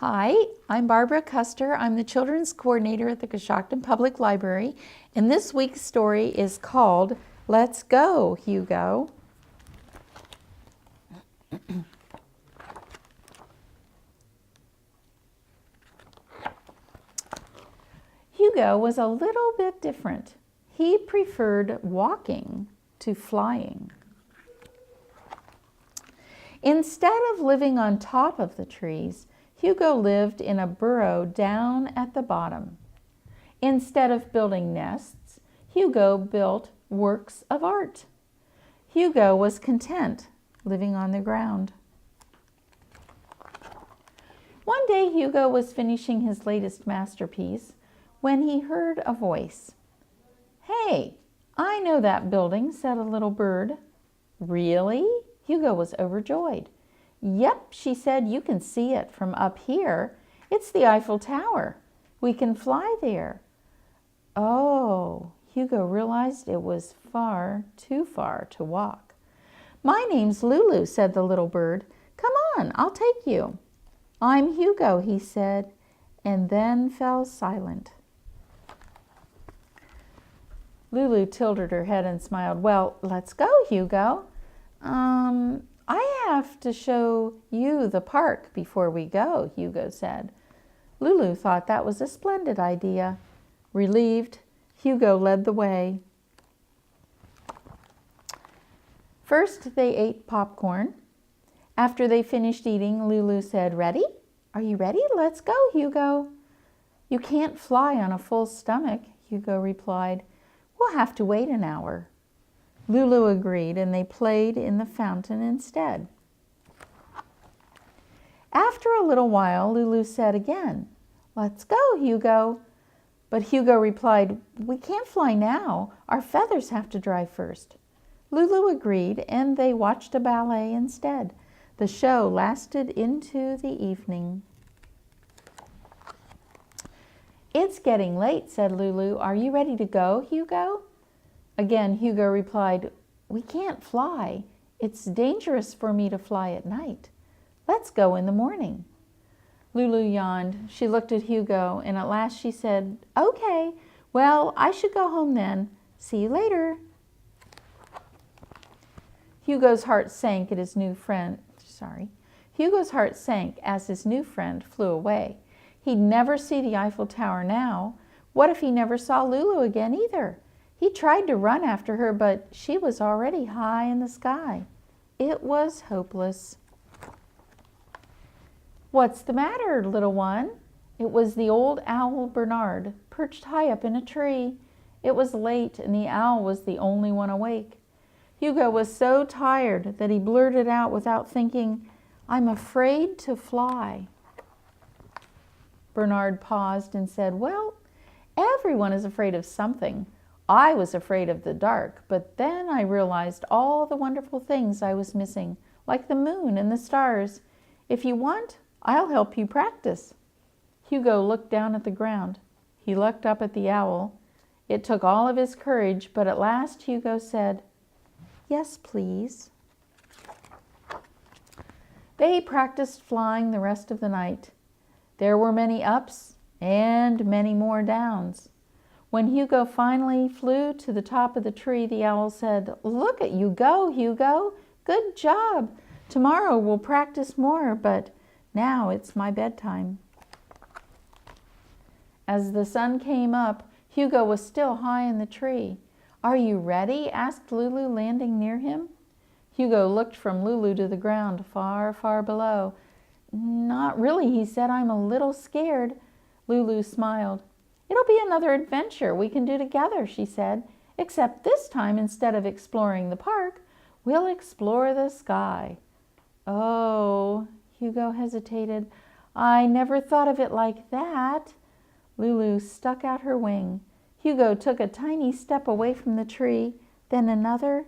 Hi, I'm Barbara Custer. I'm the Children's Coordinator at the Coshocton Public Library, and this week's story is called Let's Go, Hugo. Hugo was a little bit different. He preferred walking to flying. Instead of living on top of the trees, Hugo lived in a burrow down at the bottom. Instead of building nests, Hugo built works of art. Hugo was content living on the ground. One day Hugo was finishing his latest masterpiece when he heard a voice. "Hey, I know that building," said a little bird. "Really?" Hugo was overjoyed. "Yep," she said, "you can see it from up here. It's the Eiffel Tower. We can fly there." Oh, Hugo realized it was too far to walk. "My name's Lulu," said the little bird. "Come on, I'll take you." "I'm Hugo," he said, and then fell silent. Lulu tilted her head and smiled. "Well, let's go, Hugo. I have to show you the park before we go," Hugo said. Lulu thought that was a splendid idea. Relieved, Hugo led the way. First, they ate popcorn. After they finished eating, Lulu said, "Ready? Are you ready? Let's go, Hugo." "You can't fly on a full stomach," Hugo replied. "We'll have to wait an hour." Lulu agreed, and they played in the fountain instead. After a little while, Lulu said again, "Let's go, Hugo." But Hugo replied, "We can't fly now. Our feathers have to dry first." Lulu agreed, and they watched a ballet instead. The show lasted into the evening. "It's getting late," said Lulu. "Are you ready to go, Hugo?" Again, Hugo replied, "We can't fly. It's dangerous for me to fly at night. Let's go in the morning." Lulu yawned. She looked at Hugo, and at last she said, "Okay, well, I should go home then. See you later." Hugo's heart sank as his new friend flew away. He'd never see the Eiffel Tower now. What if he never saw Lulu again either? He tried to run after her, but she was already high in the sky. It was hopeless. "What's the matter, little one?" It was the old owl Bernard, perched high up in a tree. It was late, and the owl was the only one awake. Hugo was so tired that he blurted out without thinking, "I'm afraid to fly." Bernard paused and said, "Well, everyone is afraid of something. I was afraid of the dark, but then I realized all the wonderful things I was missing, like the moon and the stars. If you want, I'll help you practice." Hugo looked down at the ground. He looked up at the owl. It took all of his courage, but at last Hugo said, "Yes, please." They practiced flying the rest of the night. There were many ups and many more downs. When Hugo finally flew to the top of the tree, the owl said, "Look at you go, Hugo. Good job. Tomorrow we'll practice more, but now it's my bedtime." As the sun came up, Hugo was still high in the tree. "Are you ready?" asked Lulu, landing near him. Hugo looked from Lulu to the ground, far, far below. "Not really," he said. "I'm a little scared." Lulu smiled. "It'll be another adventure we can do together," she said. "Except this time, instead of exploring the park, we'll explore the sky." "Oh," Hugo hesitated. "I never thought of it like that." Lulu stuck out her wing. Hugo took a tiny step away from the tree, then another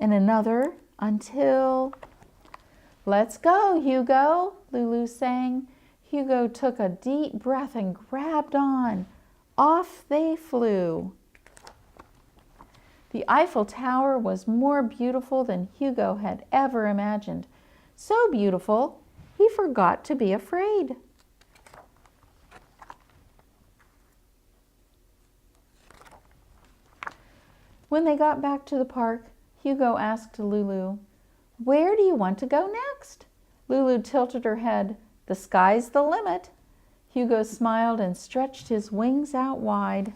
and another, until... "Let's go, Hugo," Lulu sang. Hugo took a deep breath and grabbed on. Off they flew. The Eiffel Tower was more beautiful than Hugo had ever imagined. So beautiful, he forgot to be afraid. When they got back to the park, Hugo asked Lulu, "Where do you want to go next?" Lulu tilted her head. "The sky's the limit." Hugo smiled and stretched his wings out wide.